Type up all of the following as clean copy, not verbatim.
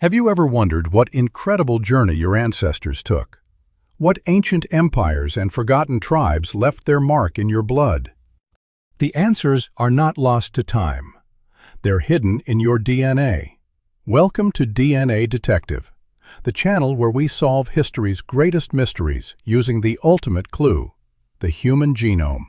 Have you ever wondered what incredible journey your ancestors took? What ancient empires and forgotten tribes left their mark in your blood? The answers are not lost to time. They're hidden in your DNA. Welcome to DNA Detective, the channel where we solve history's greatest mysteries using the ultimate clue, the human genome.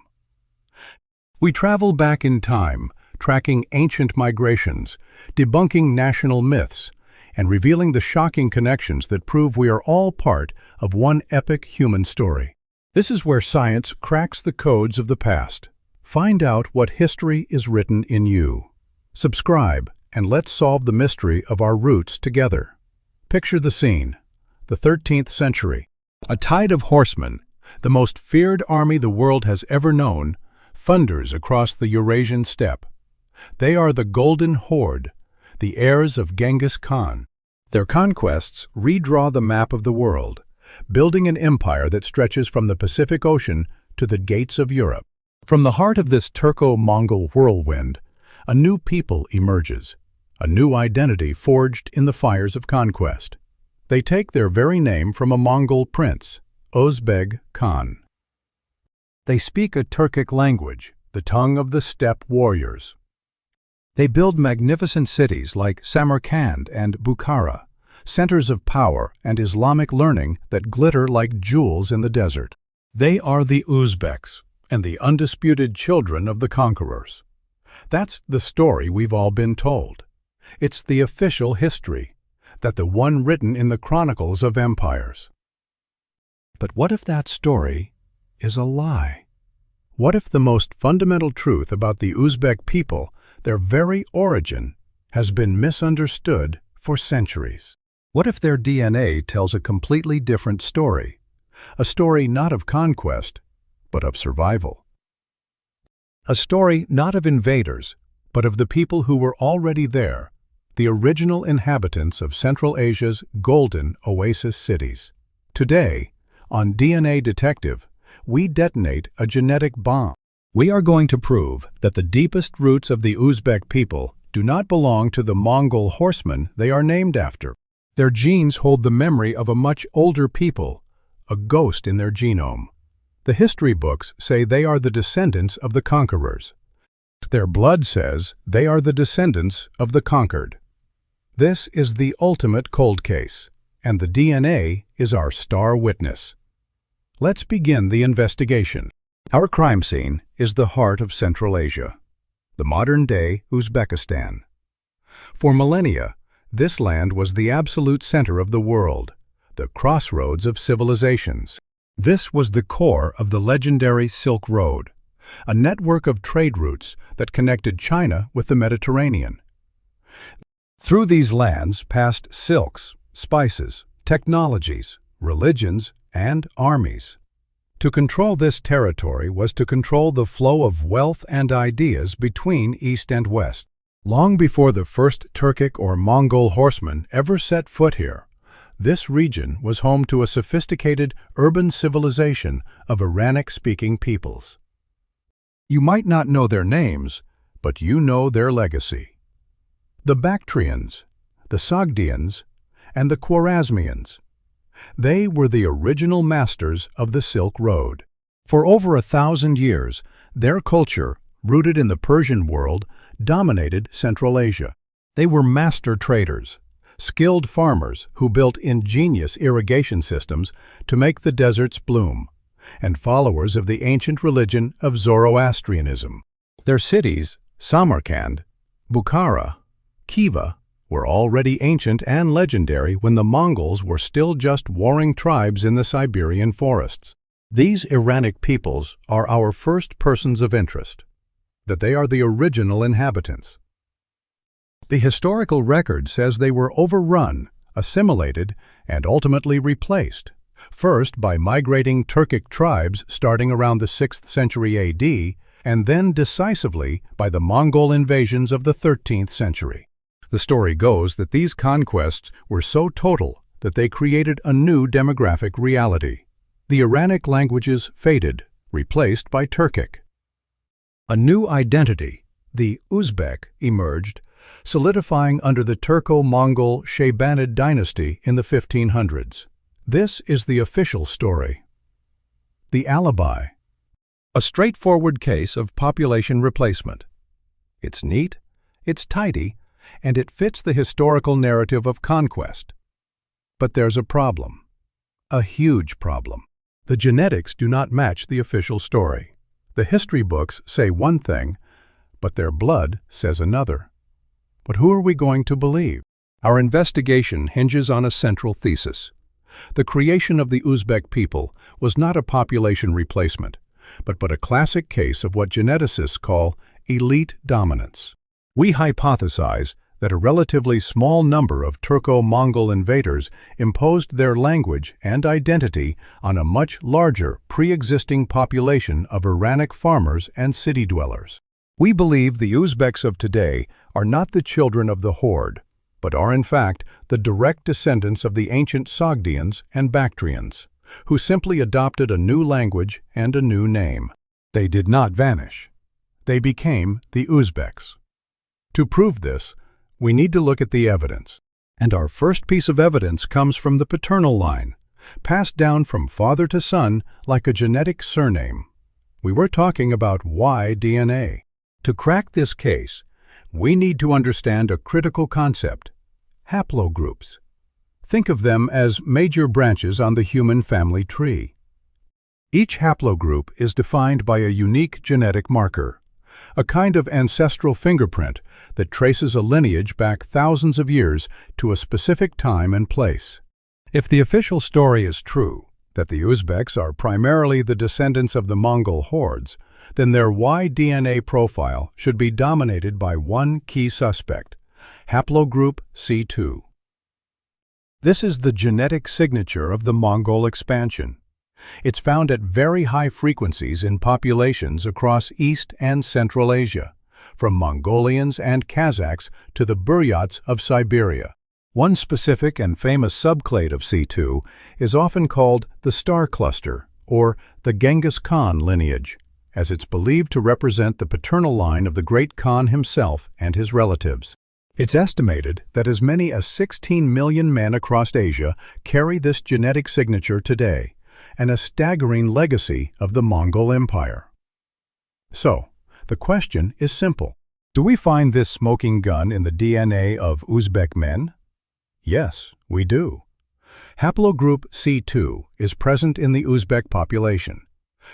We travel back in time, tracking ancient migrations, debunking national myths, and revealing the shocking connections that prove we are all part of one epic human story. This is where science cracks the codes of the past. Find out what history is written in you. Subscribe, and let's solve the mystery of our roots together. Picture the scene. The 13th century. A tide of horsemen, the most feared army the world has ever known, thunders across the Eurasian steppe. They are the Golden Horde, the heirs of Genghis Khan. Their conquests redraw the map of the world, building an empire that stretches from the Pacific Ocean to the gates of Europe. From the heart of this Turco-Mongol whirlwind, a new people emerges, a new identity forged in the fires of conquest. They take their very name from a Mongol prince, Uzbek Khan. They speak a Turkic language, the tongue of the steppe warriors. They build magnificent cities like Samarkand and Bukhara, centers of power and Islamic learning that glitter like jewels in the desert. They are the Uzbeks, and the undisputed children of the conquerors. That's the story we've all been told. It's the official history, that the one written in the chronicles of empires. But what if that story is a lie? What if the most fundamental truth about the Uzbek people, their very origin, has been misunderstood for centuries? What if their DNA tells a completely different story? A story not of conquest, but of survival. A story not of invaders, but of the people who were already there, the original inhabitants of Central Asia's golden oasis cities. Today, on DNA Detective, we detonate a genetic bomb. We are going to prove that the deepest roots of the Uzbek people do not belong to the Mongol horsemen they are named after. Their genes hold the memory of a much older people, a ghost in their genome. The history books say they are the descendants of the conquerors. Their blood says they are the descendants of the conquered. This is the ultimate cold case, and the DNA is our star witness. Let's begin the investigation. Our crime scene is the heart of Central Asia, the modern-day Uzbekistan. For millennia, this land was the absolute center of the world, the crossroads of civilizations. This was the core of the legendary Silk Road, a network of trade routes that connected China with the Mediterranean. Through these lands passed silks, spices, technologies, religions, and armies. To control this territory was to control the flow of wealth and ideas between East and West. Long before the first Turkic or Mongol horsemen ever set foot here, this region was home to a sophisticated urban civilization of Iranic-speaking peoples. You might not know their names, but you know their legacy. The Bactrians, the Sogdians, and the Khwarezmians. They were the original masters of the Silk Road. For over 1,000 years, their culture, rooted in the Persian world, dominated Central Asia. They were master traders, skilled farmers who built ingenious irrigation systems to make the deserts bloom, and followers of the ancient religion of Zoroastrianism. Their cities, Samarkand, Bukhara, Khiva, were already ancient and legendary when the Mongols were still just warring tribes in the Siberian forests. These Iranic peoples are our first persons of interest, that they are the original inhabitants. The historical record says they were overrun, assimilated, and ultimately replaced, first by migrating Turkic tribes starting around the 6th century AD, and then decisively by the Mongol invasions of the 13th century. The story goes that these conquests were so total that they created a new demographic reality. The Iranic languages faded, replaced by Turkic. A new identity, the Uzbek, emerged, solidifying under the Turco-Mongol Shaybanid dynasty in the 1500s. This is the official story. The alibi. A straightforward case of population replacement. It's neat, it's tidy, and it fits the historical narrative of conquest. But there's a problem. A huge problem. The genetics do not match the official story. The history books say one thing, but their blood says another. But who are we going to believe? Our investigation hinges on a central thesis. The creation of the Uzbek people was not a population replacement, but a classic case of what geneticists call elite dominance. We hypothesize that a relatively small number of Turco-Mongol invaders imposed their language and identity on a much larger pre-existing population of Iranic farmers and city dwellers. We believe the Uzbeks of today are not the children of the Horde, but are in fact the direct descendants of the ancient Sogdians and Bactrians, who simply adopted a new language and a new name. They did not vanish. They became the Uzbeks. To prove this, we need to look at the evidence. And our first piece of evidence comes from the paternal line, passed down from father to son like a genetic surname. We were talking about Y-DNA. To crack this case, we need to understand a critical concept: haplogroups. Think of them as major branches on the human family tree. Each haplogroup is defined by a unique genetic marker, a kind of ancestral fingerprint that traces a lineage back thousands of years to a specific time and place. If the official story is true, that the Uzbeks are primarily the descendants of the Mongol hordes, then their Y-DNA profile should be dominated by one key suspect, haplogroup C2. This is the genetic signature of the Mongol expansion. It's found at very high frequencies in populations across East and Central Asia, from Mongolians and Kazakhs to the Buryats of Siberia. One specific and famous subclade of C2 is often called the star cluster, or the Genghis Khan lineage, as it's believed to represent the paternal line of the great Khan himself and his relatives. It's estimated that as many as 16 million men across Asia carry this genetic signature today, and a staggering legacy of the Mongol Empire. So, the question is simple. Do we find this smoking gun in the DNA of Uzbek men? Yes, we do. Haplogroup C2 is present in the Uzbek population,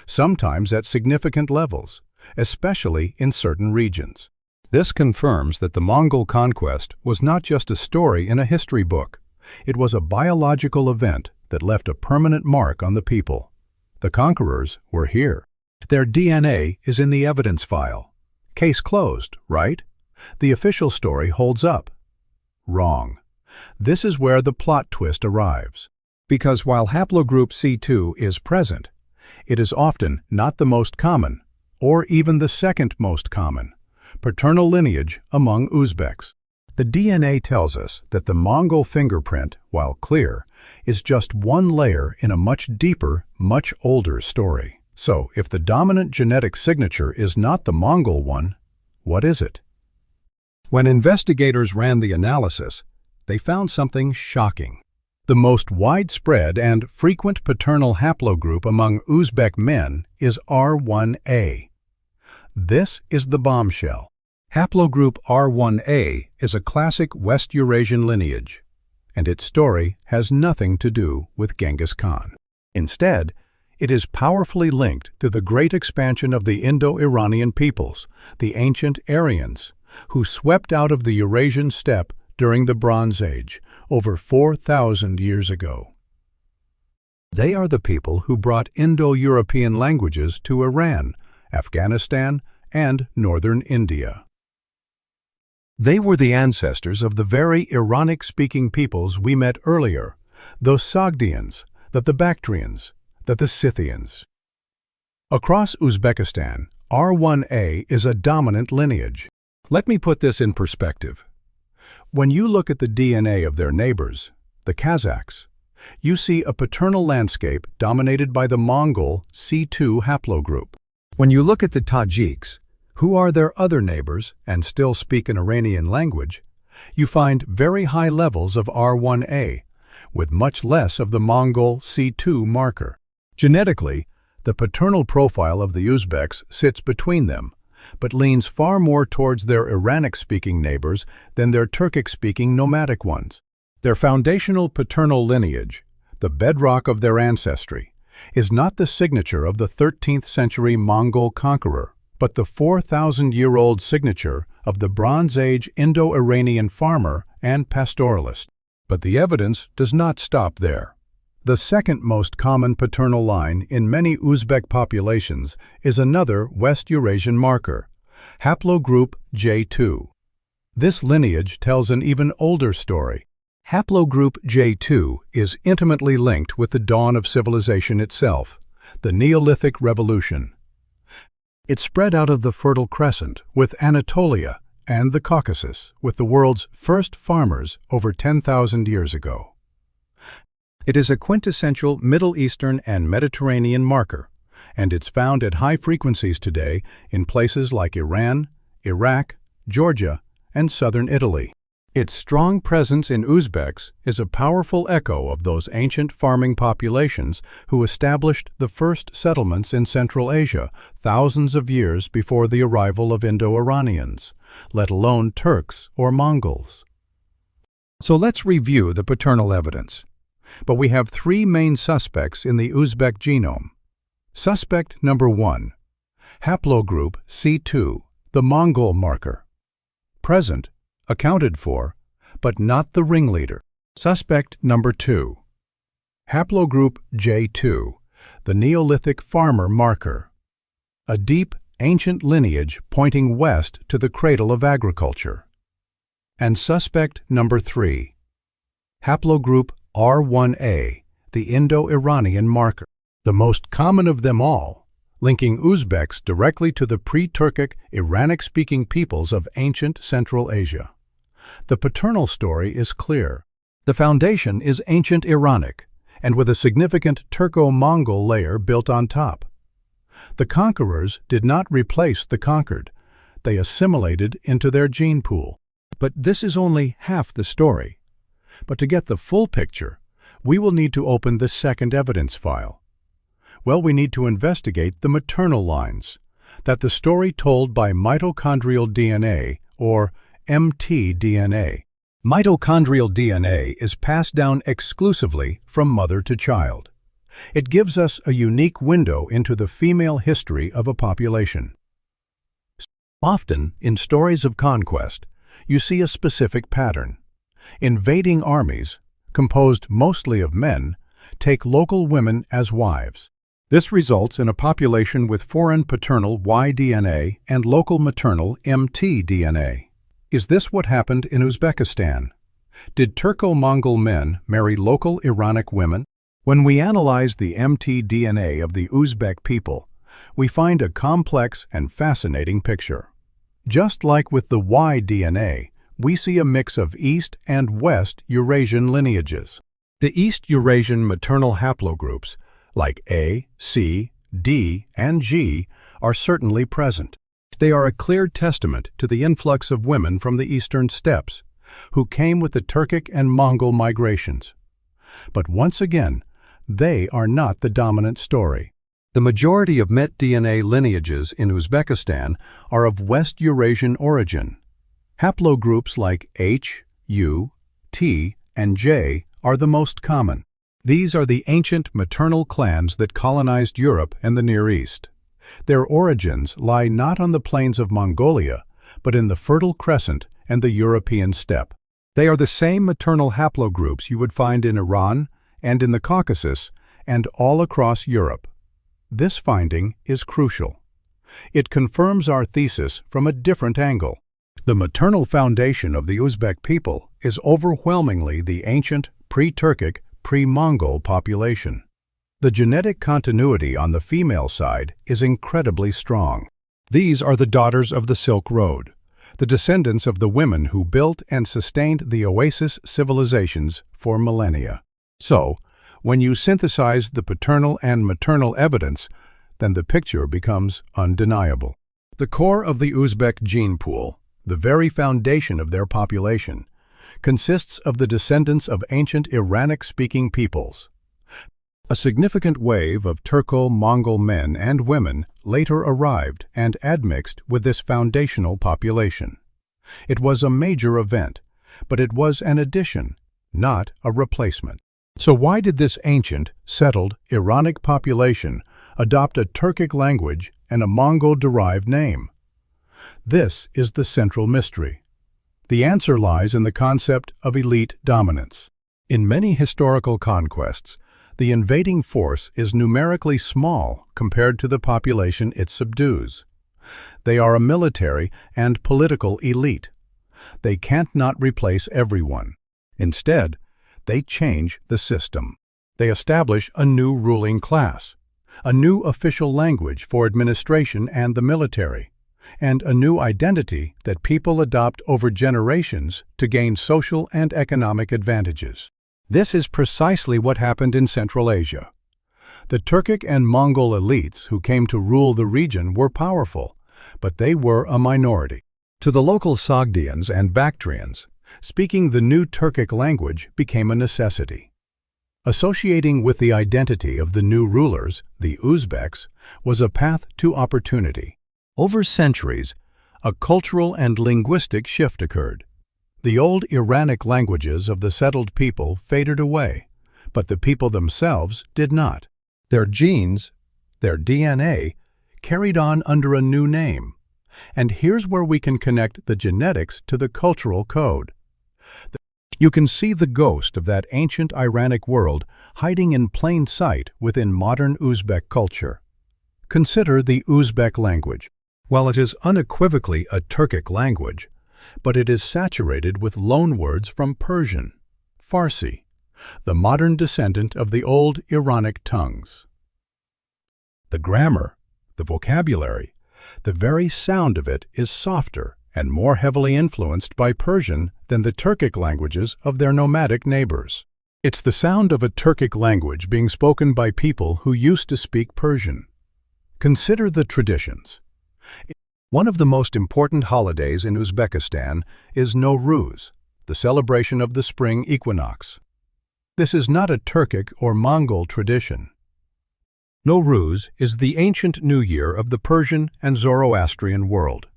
sometimes at significant levels, especially in certain regions. This confirms that the Mongol conquest was not just a story in a history book. It was a biological event that left a permanent mark on the people. The conquerors were here. Their DNA is in the evidence file. Case closed, right? The official story holds up. Wrong. This is where the plot twist arrives. Because while haplogroup C2 is present, it is often not the most common, or even the second most common, paternal lineage among Uzbeks. The DNA tells us that the Mongol fingerprint, while clear, is just one layer in a much deeper, much older story. So, if the dominant genetic signature is not the Mongol one, what is it? When investigators ran the analysis, they found something shocking. The most widespread and frequent paternal haplogroup among Uzbek men is R1a. This is the bombshell. Haplogroup R1a is a classic West Eurasian lineage, and its story has nothing to do with Genghis Khan. Instead, it is powerfully linked to the great expansion of the Indo-Iranian peoples, the ancient Aryans, who swept out of the Eurasian steppe during the Bronze Age, over 4,000 years ago. They are the people who brought Indo-European languages to Iran, Afghanistan, and northern India. They were the ancestors of the very Iranic-speaking peoples we met earlier, those Sogdians, the Bactrians, the Scythians. Across Uzbekistan, R1a is a dominant lineage. Let me put this in perspective. When you look at the DNA of their neighbors, the Kazakhs, you see a paternal landscape dominated by the Mongol C2 haplogroup. When you look at the Tajiks, who are their other neighbors and still speak an Iranian language, you find very high levels of R1A, with much less of the Mongol C2 marker. Genetically, the paternal profile of the Uzbeks sits between them, but leans far more towards their Iranic-speaking neighbors than their Turkic-speaking nomadic ones. Their foundational paternal lineage, the bedrock of their ancestry, is not the signature of the 13th century Mongol conqueror, but the 4,000-year-old signature of the Bronze Age Indo-Iranian farmer and pastoralist. But the evidence does not stop there. The second most common paternal line in many Uzbek populations is another West Eurasian marker, haplogroup J2. This lineage tells an even older story. Haplogroup J2 is intimately linked with the dawn of civilization itself, the Neolithic Revolution. It spread out of the Fertile Crescent with Anatolia and the Caucasus with the world's first farmers over 10,000 years ago. It is a quintessential Middle Eastern and Mediterranean marker, and it's found at high frequencies today in places like Iran, Iraq, Georgia, and southern Italy. Its strong presence in Uzbeks is a powerful echo of those ancient farming populations who established the first settlements in Central Asia thousands of years before the arrival of Indo-Iranians, let alone Turks or Mongols. So let's review the paternal evidence. But we have three main suspects in the Uzbek genome. Suspect number 1, haplogroup C2, the Mongol marker. Present, accounted for, but not the ringleader. Suspect number 2, haplogroup J2, the Neolithic farmer marker. A deep, ancient lineage pointing west to the cradle of agriculture. And suspect number 3, haplogroup R1A, the Indo-Iranian marker. The most common of them all, linking Uzbeks directly to the pre-Turkic, Iranic-speaking peoples of ancient Central Asia. The paternal story is clear. The foundation is ancient Iranic, and with a significant Turco-Mongol layer built on top. The conquerors did not replace the conquered. They assimilated into their gene pool. But this is only half the story. But to get the full picture, we will need to open the second evidence file. Well, we need to investigate the maternal lines, that the story told by mitochondrial DNA, or mtDNA. Mitochondrial DNA is passed down exclusively from mother to child. It gives us a unique window into the female history of a population. Often, in stories of conquest, you see a specific pattern. Invading armies, composed mostly of men, take local women as wives. This results in a population with foreign paternal Y-DNA and local maternal mtDNA. Is this what happened in Uzbekistan? Did Turco-Mongol men marry local Iranic women? When we analyze the mtDNA of the Uzbek people, we find a complex and fascinating picture. Just like with the Y-DNA, we see a mix of East and West Eurasian lineages. The East Eurasian maternal haplogroups, like A, C, D, and G, are certainly present. They are a clear testament to the influx of women from the eastern steppes, who came with the Turkic and Mongol migrations. But once again, they are not the dominant story. The majority of mtDNA lineages in Uzbekistan are of West Eurasian origin. Haplogroups like H, U, T, and J are the most common. These are the ancient maternal clans that colonized Europe and the Near East. Their origins lie not on the plains of Mongolia, but in the Fertile Crescent and the European steppe. They are the same maternal haplogroups you would find in Iran and in the Caucasus and all across Europe. This finding is crucial. It confirms our thesis from a different angle. The maternal foundation of the Uzbek people is overwhelmingly the ancient, pre-Turkic, pre-Mongol population. The genetic continuity on the female side is incredibly strong. These are the daughters of the Silk Road, the descendants of the women who built and sustained the oasis civilizations for millennia. So, when you synthesize the paternal and maternal evidence, then the picture becomes undeniable. The core of the Uzbek gene pool, the very foundation of their population, consists of the descendants of ancient Iranic-speaking peoples. A significant wave of Turco-Mongol men and women later arrived and admixed with this foundational population. It was a major event, but it was an addition, not a replacement. So why did this ancient, settled, Iranic population adopt a Turkic language and a Mongol-derived name? This is the central mystery. The answer lies in the concept of elite dominance. In many historical conquests, the invading force is numerically small compared to the population it subdues. They are a military and political elite. They can't not replace everyone. Instead, they change the system. They establish a new ruling class, a new official language for administration and the military, and a new identity that people adopt over generations to gain social and economic advantages. This is precisely what happened in Central Asia. The Turkic and Mongol elites who came to rule the region were powerful, but they were a minority. To the local Sogdians and Bactrians, speaking the new Turkic language became a necessity. Associating with the identity of the new rulers, the Uzbeks, was a path to opportunity. Over centuries, a cultural and linguistic shift occurred. The old Iranic languages of the settled people faded away, but the people themselves did not. Their genes, their DNA, carried on under a new name. And here's where we can connect the genetics to the cultural code. You can see the ghost of that ancient Iranic world hiding in plain sight within modern Uzbek culture. Consider the Uzbek language. While it is unequivocally a Turkic language, but it is saturated with loanwords from Persian, Farsi, the modern descendant of the old Iranic tongues. The grammar, the vocabulary, the very sound of it is softer and more heavily influenced by Persian than the Turkic languages of their nomadic neighbors. It's the sound of a Turkic language being spoken by people who used to speak Persian. Consider the traditions. One of the most important holidays in Uzbekistan is Nowruz, the celebration of the spring equinox. This is not a Turkic or Mongol tradition. Nowruz is the ancient New Year of the Persian and Zoroastrian world,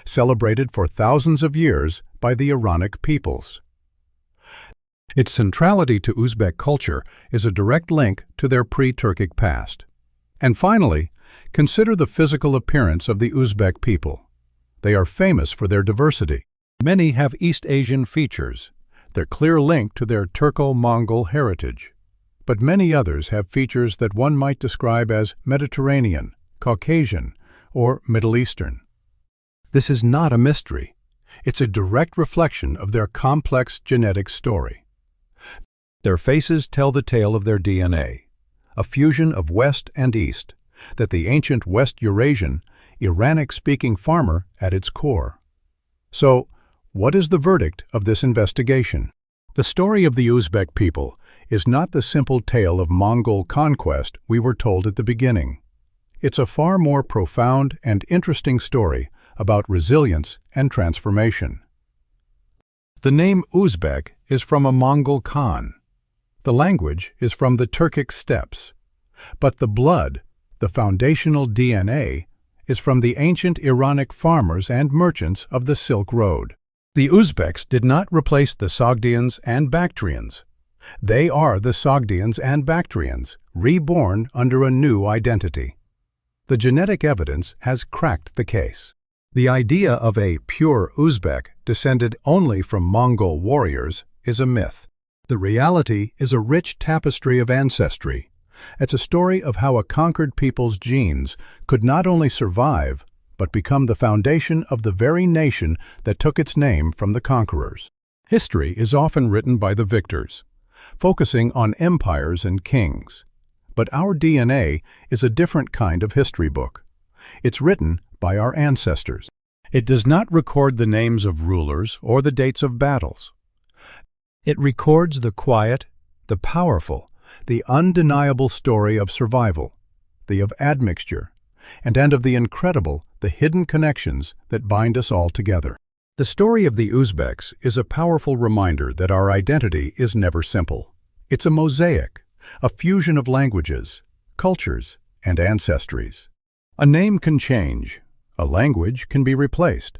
celebrated for thousands of years by the Iranic peoples. Its centrality to Uzbek culture is a direct link to their pre-Turkic past. And finally, consider the physical appearance of the Uzbek people. They are famous for their diversity. Many have East Asian features, their clear link to their Turco-Mongol heritage. But many others have features that one might describe as Mediterranean, Caucasian, or Middle Eastern. This is not a mystery. It's a direct reflection of their complex genetic story. Their faces tell the tale of their DNA, a fusion of West and East, that the ancient West Eurasian, Iranic-speaking farmer at its core. So, what is the verdict of this investigation? The story of the Uzbek people is not the simple tale of Mongol conquest we were told at the beginning. It's a far more profound and interesting story about resilience and transformation. The name Uzbek is from a Mongol Khan. The language is from the Turkic steppes. But the blood, the foundational DNA, is from the ancient Iranic farmers and merchants of the Silk Road. The Uzbeks did not replace the Sogdians and Bactrians. They are the Sogdians and Bactrians, reborn under a new identity. The genetic evidence has cracked the case. The idea of a pure Uzbek descended only from Mongol warriors is a myth. The reality is a rich tapestry of ancestry. It's a story of how a conquered people's genes could not only survive, but become the foundation of the very nation that took its name from the conquerors. History is often written by the victors, focusing on empires and kings. But our DNA is a different kind of history book. It's written by our ancestors. It does not record the names of rulers or the dates of battles. It records the quiet, the powerful, the undeniable story of survival, the of admixture, and of the incredible, the hidden connections that bind us all together. The story of the Uzbeks is a powerful reminder that our identity is never simple. It's a mosaic, a fusion of languages, cultures, and ancestries. A name can change, a language can be replaced,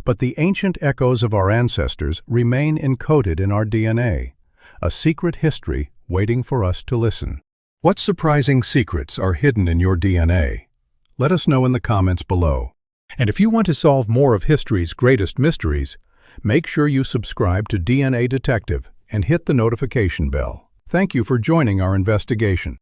but the ancient echoes of our ancestors remain encoded in our DNA, a secret history waiting for us to listen. What surprising secrets are hidden in your DNA? Let us know in the comments below. And if you want to solve more of history's greatest mysteries, make sure you subscribe to DNA Detective and hit the notification bell. Thank you for joining our investigation.